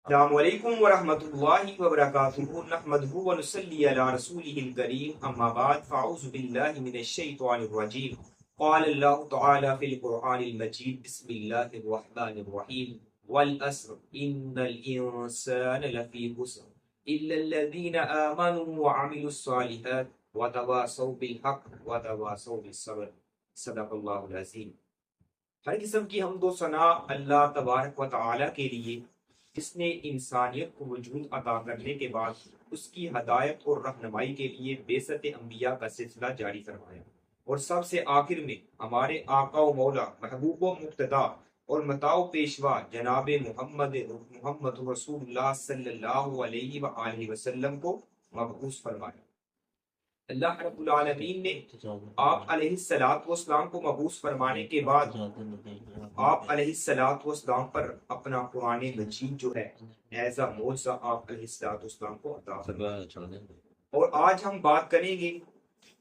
السلام علیکم ورحمۃ اللہ وبرکاتہ نحمدہ ونصلی علی رسولہ الکریم اما بعد فاعوذ باللہ من الشیطان الرجیم قال اللہ تعالی فی القرآن المجید بسم اللہ الرحمن الرحیم والعصر ان الانسان لفی خسر الا الذین آمنوا وعملوا الصالحات وتواصوا بالحق وتواصوا بالصبر صدق اللہ العظیم۔ ہر قسم کی حمد و ثنا اللہ تبارک و تعالی کے لیے جس نے انسانیت کو وجود عطا کرنے کے بعد اس کی ہدایت اور رہنمائی کے لیے بعثت انبیاء کا سلسلہ جاری فرمایا، اور سب سے آخر میں ہمارے آقا و مولا محبوب و مقتدا اور متاع و پیشوا جناب محمد رسول اللہ صلی اللہ علیہ وآلہ وسلم کو مبعوث فرمایا۔ اللہ رب العالمین نے آپ علیہ الصلوۃ والسلام کو مبعوث فرمانے کے بعد آپ علیہ الصلوۃ والسلام پر اپنا قرآن مجید جو ہے ایز اے معجزہ آپ علیہ الصلوۃ والسلام کو عطا فرمایا۔ اور آج ہم بات کریں گے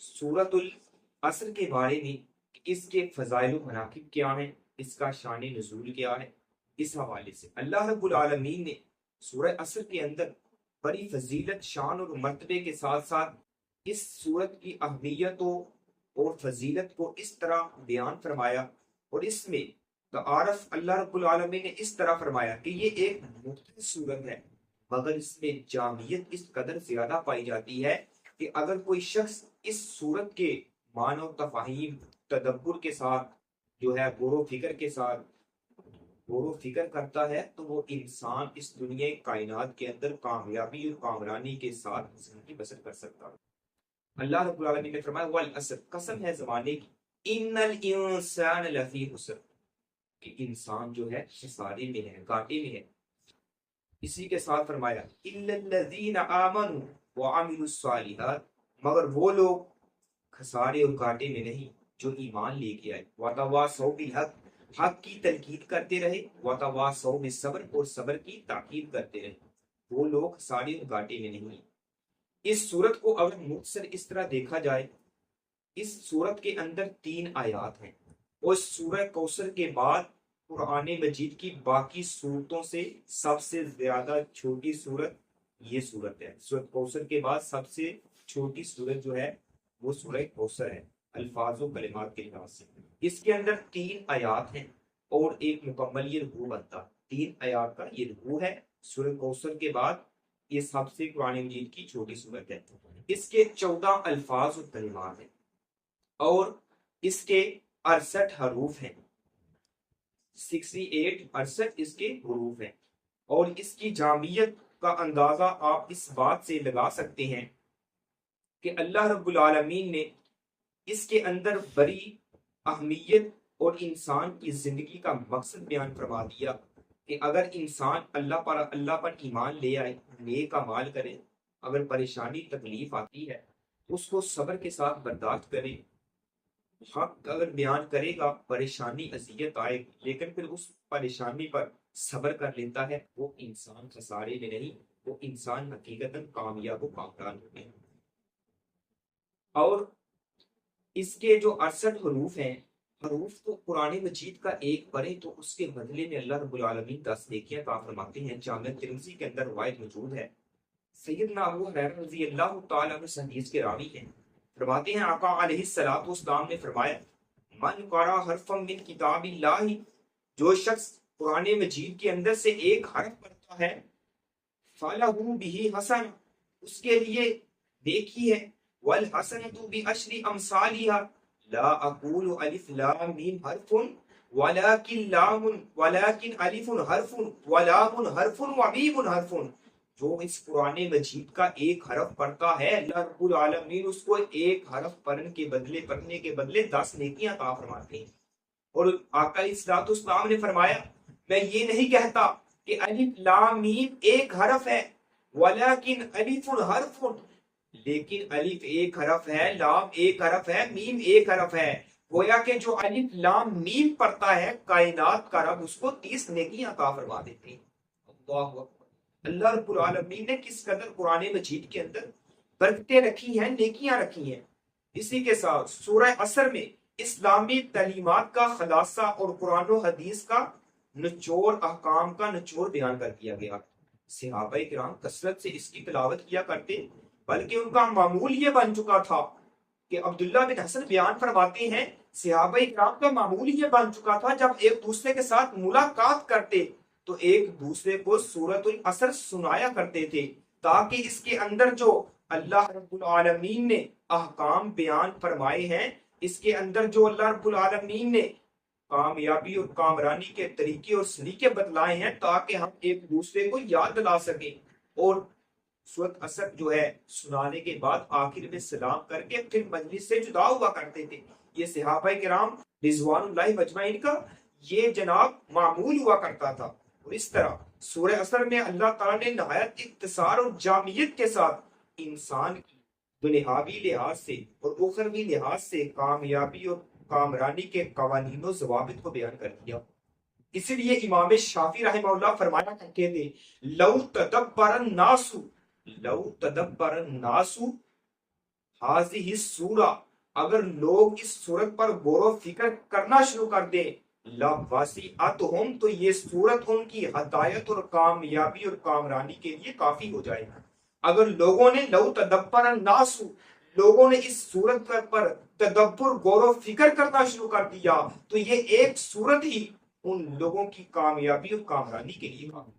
سورۃ العصر کے بارے میں کہ اس کے فضائل و مناقب کیا ہیں، اس کا شان نزول کیا ہے۔ اس حوالے سے اللہ رب العالمین نے سورہ عصر کے اندر بڑی فضیلت، شان اور مرتبے کے ساتھ ساتھ اس سورت کی اہمیت اور فضیلت کو اس طرح بیان فرمایا، اور اس میں تعارف اللہ رب العالمین نے اس طرح فرمایا کہ یہ ایک مختصر سورت ہے، مگر اس میں جامعیت اس قدر زیادہ پائی جاتی ہے کہ اگر کوئی شخص اس سورت کے معنی و تفاہیم تدبر کے ساتھ جو ہے غور و فکر کرتا ہے تو وہ انسان اس دنیا کائنات کے اندر کامیابی اور کامرانی کے ساتھ زندگی بسر کر سکتا ہے۔ اللہ رب العالمین نے فرمایا والعصر، قسم ہے زمانے کی، ان الانسان لفی خسر، کہ انسان جو ہے خسارے میں ہے، گھاٹے میں ہے۔ اسی کے ساتھ فرمایا الا الذین آمنوا وعملوا الصالحات، مگر وہ لوگ خسارے اور گھاٹے میں نہیں جو ایمان لے کے آئے، وتواصوا بالحق، حق کی تلقین کرتے رہے، وتواصوا بالصبر، اور صبر کی تاکید کرتے رہے، وہ لوگ خسارے اور گھاٹے میں نہیں۔ اس سورت کو اگر مختصر اس طرح دیکھا جائے، اس سورت کے اندر 3 آیات ہیں، اور سورہ کوثر کے بعد قرآن مجید کی باقی صورتوں سے سب سے زیادہ چھوٹی سورت یہ سورت ہے۔ سورہ کوثر کے بعد سب سے چھوٹی سورت جو ہے وہ سورہ کوثر ہے الفاظ و کلمات کے لحاظ سے۔ اس کے اندر 3 آیات ہیں اور ایک مکمل یہ رکوع بنتا، 3 آیات کا یہ رکوع ہے۔ سورہ کوثر کے بعد یہ سب سے قرآن مجید کی چھوٹی سورت ہے۔ اس کے 14 الفاظ و کلمات ہیں اور اس کے 68 حروف ہیں، 68 اس کے حروف ہیں، اور اس کی جامعیت کا اندازہ آپ اس بات سے لگا سکتے ہیں کہ اللہ رب العالمین نے اس کے اندر بڑی اہمیت اور انسان کی زندگی کا مقصد بیان فرما دیا کہ اگر انسان اللہ پر ایمان لے آئے، نیک اعمال کرے، اگر پریشانی تکلیف آتی ہے اس کو صبر کے ساتھ برداشت کرے، حق اگر بیان کرے گا، پریشانی اذیت آئے لیکن پھر اس پریشانی پر صبر کر لیتا ہے، وہ انسان خسارے میں نہیں، وہ انسان حقیقتاً کامیاب و کامران ہوتے ہیں۔ اور اس کے جو 68 حروف ہیں، حروف تو قرآن مجید کا ایک پڑھے تو اس کے بدلے میں اللہ رب العالمین 10 نیکیاں عطا فرماتے ہیں۔ جامع ترمذی کے اندر روایت موجود ہے، سیدنا ابو ہریرہ رضی اللہ تعالیٰ عنہ حدیث کے راوی ہیں، فرماتے ہیں آقا علیہ الصلوۃ والسلام نے فرمایا من قرأ حرفا من کتاب اللہ، جو شخص قرآن مجید کے اندر سے ایک حرف پڑھتا ہے، فَلَهُ بِهِ حسنہ، اس کے لیے نیکی ہے، وَالْحَسَنَةُ بِعَشْرِ أَمْثَالِهَا، لا اقول الف لام میم حرف ولكن الف حرف ولام حرف ومیم حرف، جو اس قرآن مجید کا ایک حرف پڑھتا ہے اللہ رب العالمین اس کو ایک حرف پڑھنے کے بدلے 10 نیکیاں عطا فرماتے ہیں۔ اور آقا الصلوۃ والسلام نے فرمایا میں یہ نہیں کہتا کہ الف لام میم ایک حرف ہے، ولیکن الف حرف، لیکن الف ایک حرف ہے، لام ایک حرف ہے، میم ایک حرف ہے، گویا کہ جو الف لام میم پڑھتا ہے کائنات کا رب اس کو 30 نیکیاں عطا فرما دیتے ہیں۔ اللہ اکبر، اللہ رب العالمین نے کس قدر قرآن مجید کے اندر برکتیں رکھی ہیں، نیکیاں رکھی ہیں۔ اسی کے ساتھ سورہ عصر میں اسلامی تعلیمات کا خلاصہ اور قرآن و حدیث کا نچوڑ، احکام کا نچوڑ بیان کر دیا گیا۔ صحابہ کرام کثرت سے اس کی تلاوت کیا کرتے، بلکہ ان کا معمول یہ بن چکا تھا کہ عبداللہ بن حسن بیان فرماتے ہیں صحابہ کرام کا معمول یہ بن چکا تھا جب ایک دوسرے کے ساتھ ملاقات کرتے تو ایک دوسرے کو سورۃ العصر سنایا کرتے تھے، تاکہ اس کے اندر جو اللہ رب العالمین نے احکام بیان فرمائے ہیں، اس کے اندر جو اللہ رب العالمین نے کامیابی اور کامرانی کے طریقے اور سلیقے بتلائے ہیں، تاکہ ہم ایک دوسرے کو یاد دلا سکیں۔ اور سورۃ عصر جو ہے سنانے کے بعد آخر میں سلام کر کے پھر مجلس سے جدا ہوا کرتے تھے۔ یہ صحابہ کرام رضوان اللہ اجمعین کا یہ جناب معمول ہوا کرتا تھا۔ اور اس طرح سورہ عصر میں اللہ تعالیٰ نے نہایت اختصار اور جامعیت کے ساتھ انسان کی دنیاوی لحاظ سے اور اخروی لحاظ سے کامیابی اور کامرانی کے قوانین و ضوابط کو بیان کر دیا۔ اسی لیے امام شافعی رحمہ اللہ فرمایا کرتے تھے لو تدبر الناس هذه السورہ، اگر لوگ اس سورت پر غور و فکر کرنا شروع کر دیں، لواسعتہم، تو یہ سورت ان کی ہدایت اور کامیابی اور کامرانی کے لیے کافی ہو جائے گا۔ اگر لوگوں نے لو تدبر الناس، لوگوں نے اس سورت پر تدبر غور و فکر کرنا شروع کر دیا تو یہ ایک سورت ہی ان لوگوں کی کامیابی اور کامرانی کے لیے کافی۔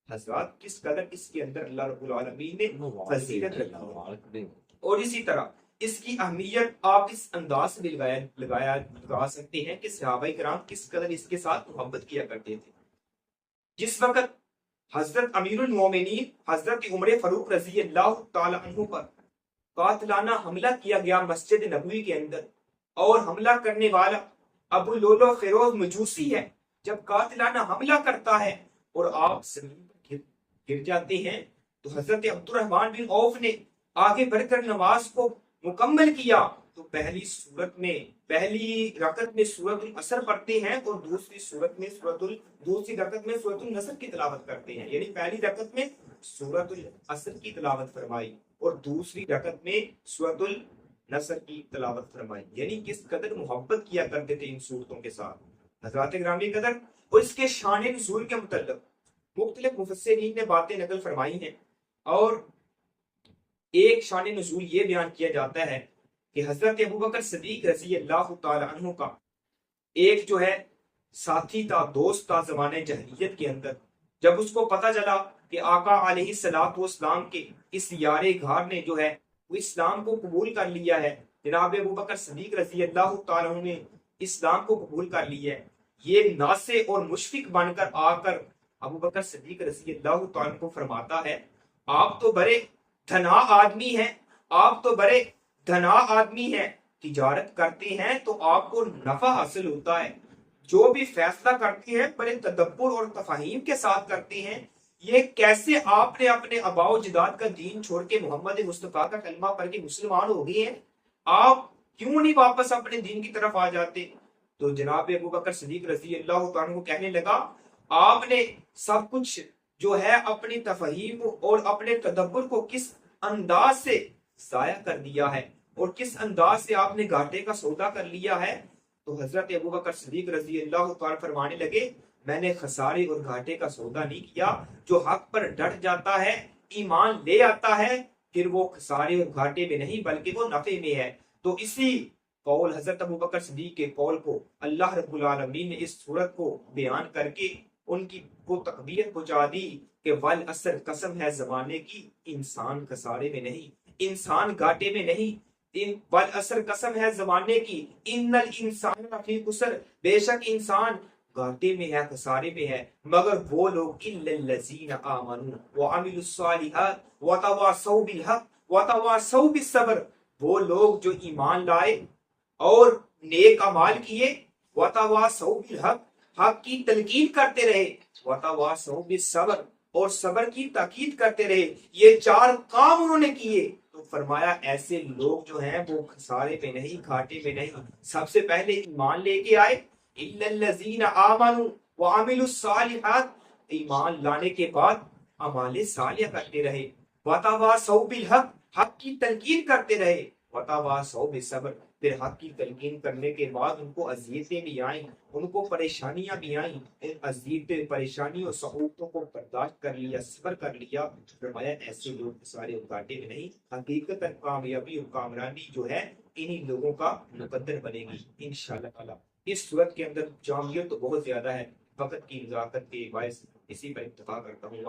حضرات کس قدر اس کے اندر اللہ رب العالمین نے فضیلت رکھی، اور اسی طرح اس کی اہمیت آپ اس انداز سے لگا سکتے ہیں کہ صحابہ کرام کس قدر اس کے ساتھ محبت کیا کرتے تھے۔ جس وقت حضرت امیر المومنین حضرت عمر فاروق رضی اللہ تعالی عنہ پر قاتلانہ حملہ کیا گیا مسجد نبوی کے اندر، اور حملہ کرنے والا ابو لولو فیروز مجوسی ہے، جب قاتلانہ حملہ کرتا ہے اور آپ زمین پر گر جاتے ہیں تو حضرت عبد الرحمن بن عوف نے آگے بڑھ کر نماز کو مکمل کیا تو پہلی رکعت میں سورۃ العصر پڑھتے ہیں اور دوسری رکعت میں سورۃ النصر کی تلاوت کرتے ہیں، یعنی پہلی رکعت میں سورۃ العصر کی تلاوت فرمائی اور دوسری رکعت میں سورۃ النصر کی تلاوت فرمائی۔ یعنی کس قدر محبت کیا کرتے تھے ان صورتوں کے ساتھ حضرات گرامی قدر۔ اور اس کے شان نزول کے متعلق مختلف مفسرین نے باتیں نقل فرمائی ہیں، اور ایک شان نزول یہ بیان کیا جاتا ہے کہ حضرت ابوبکر صدیق رضی اللہ تعالی عنہ کا ایک جو ہے ساتھی تھا، دوست تھا زمانے جاہلیت کے اندر، جب اس کو پتہ چلا کہ آقا علیہ الصلوۃ والسلام کے اس یار گھار نے جو ہے وہ اسلام کو قبول کر لیا ہے، جناب ابوبکر صدیق رضی اللہ تعالی عنہ نے اسلام کو قبول کر لیا ہے، یہ ناصح اور مشفق بن کر آ کر ابوبکر صدیق رضی اللہ تعالی عنہ کو فرماتا ہے آپ تو بڑے دھنا آدمی ہیں، تجارت کرتے ہیں تو آپ کو نفع حاصل ہوتا ہے، جو بھی فیصلہ کرتے ہیں بڑے تدبر اور تفہیم کے ساتھ کرتے ہیں، یہ کیسے آپ نے اپنے آباء و اجداد کا دین چھوڑ کے محمد مصطفیٰ کا کلمہ پڑھ کے مسلمان ہو گئے ہیں، آپ کیوں نہیں واپس اپنے دین کی طرف آ جاتے؟ تو جناب ابوبکر صدیق رضی اللہ عنہ کو کہنے لگا آپ نے سب کچھ جو ہے اپنی تفہیم اور اپنے تدبر کو کس انداز سے ضائع کر دیا ہے اور کس انداز سے آپ نے گھاٹے کا سودا کر لیا ہے۔ تو حضرت ابوبکر صدیق رضی اللہ تعالی فرمانے لگے میں نے خسارے اور گھاٹے کا سودا نہیں کیا، جو حق پر ڈٹ جاتا ہے ایمان لے آتا ہے پھر وہ خسارے اور گھاٹے میں نہیں بلکہ وہ نفع میں ہے۔ تو اسی قول حضرت ابوبکر صدیق کے قول کو اللہ رب العالمین نے اس صورت کو بیان کر کے ان کی کو تقدیر پہنچا دی کہ والعصر قسم ہے زمانے کی، انسان خسارے میں نہیں، انسان گھاٹے میں نہیں، والعصر قسم ہے زمانے کی، ان الانسان لفی خسر، بے شک انسان گھاٹے میں ہے، خسارے میں ہے، مگر وہ لوگ الا الذین آمنوا وعملوا الصالحات وتواصوا بالحق وتواصوا بالصبر، وہ لوگ جو ایمان لائے اور نیک اعمال کیے، وتواصوا بالحق، حق کی تلقین کرتے رہے، وتواصوا بالصبر، اور صبر کی تاکید کرتے رہے، یہ چار کام انہوں نے کیے تو فرمایا ایسے لوگ جو ہیں وہ خسارے میں نہیں، گھاٹے میں نہیں۔ سب سے پہلے ایمان لے کے آئے، الا الذین آمنوا وعملوا الصالحات، ایمان لانے کے بعد اعمال صالحہ کرتے رہے، وتواصوا بالحق، حق کی تلقین کرتے رہے، وتواصوا بالصبر، پھر حق کی تلقین کرنے کے بعد ان کو اذیتیں بھی آئیں، ان کو پریشانیاں بھی آئیں، ان اذیتیں پریشانیوں اور صعوبتوں کو برداشت کر لیا، صبر کر لیا، فرمایا ایسے لوگ سارے گھاٹے میں نہیں، حقیقت کامیابی اور کامرانی جو ہے انہی لوگوں کا مقدر بنے گی انشاءاللہ تعالی۔ اس صورت کے اندر جامعیت تو بہت زیادہ ہے، وقت کی نزاکت کے باعث اسی پر اتفاق کرتا ہوں۔